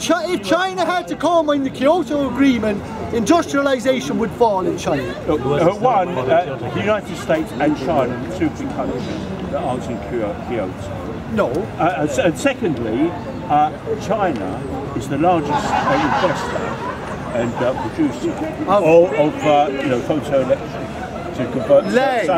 if China had to come in the Kyoto Agreement, industrialization would fall in China. One, the United States and China are the two big countries that aren't in Kyoto. No. And secondly, China is the largest investor and producer of photoelectric to convert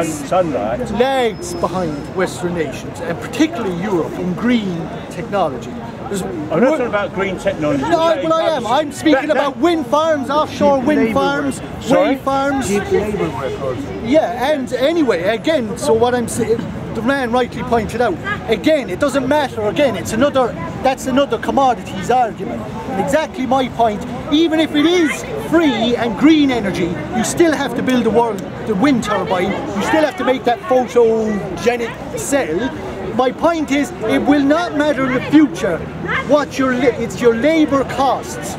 sunlight. Lags behind Western nations, and particularly Europe, in green technology. I'm not talking about green technology. No, well, I am. I'm speaking about wind farms, offshore wind farms, wave farms. Yeah, and anyway, again, so what I'm saying, the man rightly pointed out, again, it doesn't matter, again, that's another commodities argument. And exactly my point, even if it is free and green energy, you still have to build the wind turbine, you still have to make that photogenic cell. My point is, it will not matter in the future what it's your labour costs.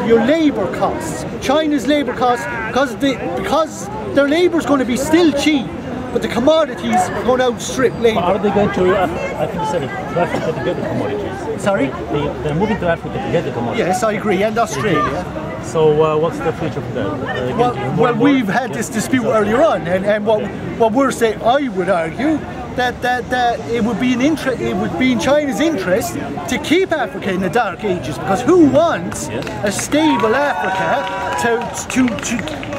Your labour costs. China's labour costs, because their labour is going to be still cheap, but the commodities are going to outstrip labour. Are they going to, I think you said it, to Africa to get the commodities? Sorry? They're moving to Africa to get the commodities. Yes, I agree, and Australia. So what's the future for them? Well, we've had this dispute earlier on, and what we're saying, I would argue, that it would be in China's interest to keep Africa in the dark ages, because who wants a stable Africa to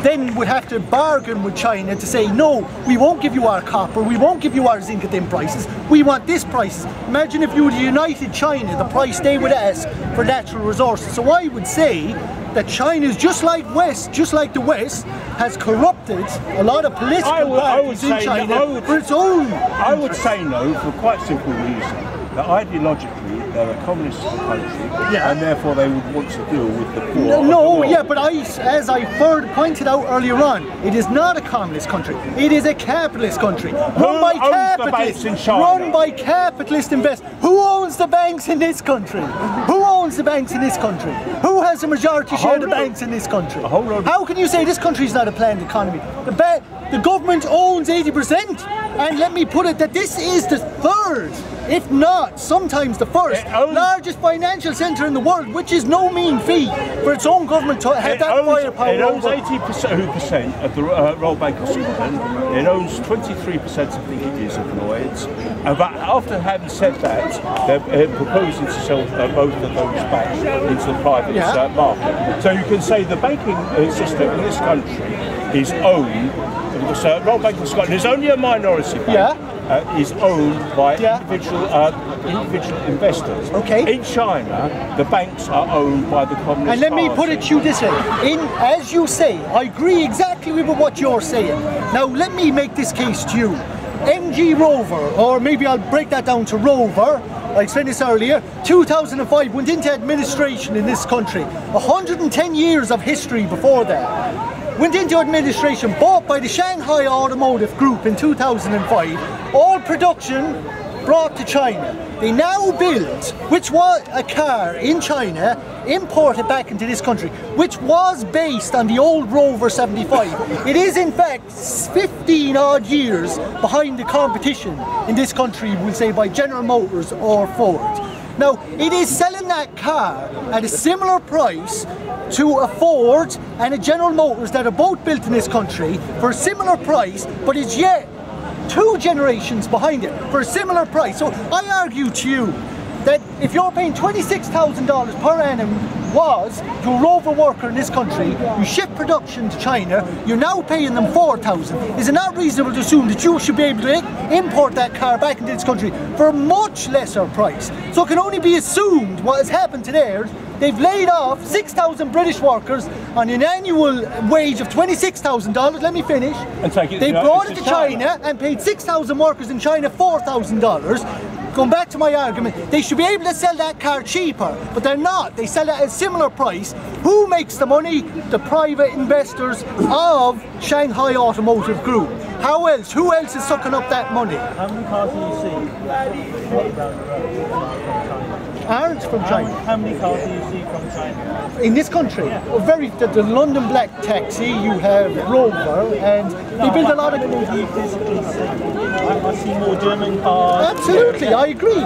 then would have to bargain with China to say, no, we won't give you our copper, we won't give you our zinc at them prices, we want this price. Imagine if you were united China, the price they would ask for natural resources. So I would say that China is just like the West, has corrupted a lot of political parties in China for its own. I would say no, for quite a simple reason. That ideologically they're a communist country, and therefore they would want to deal with the poor. But as I pointed out earlier on, it is not a communist country. It is a capitalist country. Run by capitalists. Run by capitalist investors. Who owns the banks in this country? Who owns the banks in this country? Who has a majority share of the banks in this country? How can you say this country is not a planned economy? The government owns 80%, and let me put it that this is the third, if not sometimes the first, largest financial centre in the world, which is no mean feat for its own government to have that firepower. It owns 80% of the Royal Bank of Scotland. It owns 23%, I think it is, of Lloyd's. But after having said that, they're proposing to sell both of those back into the private market. So you can say the banking system in this country is owned. The Royal Bank of Scotland is only a minority bank. Is owned by individual investors. Okay. In China, the banks are owned by the Communist And let me put it to you this way. As you say, I agree exactly with what you're saying. Now let me make this case to you. MG Rover, or maybe I'll break that down to Rover, I explained this earlier, 2005 went into administration in this country. 110 years of history before that. Went into administration, bought by the Shanghai Automotive Group in 2005. All production brought to China. They now build, which was a car in China, imported back into this country, which was based on the old Rover 75. It is in fact 15 odd years behind the competition in this country, we'll say by General Motors or Ford. Now, it is selling that car at a similar price to a Ford and a General Motors that are both built in this country for a similar price, but is yet 2 generations behind it for a similar price. So I argue to you that if you're paying $26,000 per annum to a Rover worker in this country, you ship production to China, you're now paying them $4,000. Is it not reasonable to assume that you should be able to import that car back into this country for a much lesser price? So it can only be assumed what has happened to theirs. They've laid off 6,000 British workers on an annual wage of $26,000. Let me finish. They brought it to China and paid 6,000 workers in China $4,000. Going back to my argument, they should be able to sell that car cheaper, but they're not. They sell it at a similar price. Who makes the money? The private investors of Shanghai Automotive Group. How else? Who else is sucking up that money? How many cars do you see? Aren't from China. How many cars do you see from China? In this country? The London Black Taxi, you have Rover, and they build a lot of... You physically see. I see more German cars. Absolutely, I agree.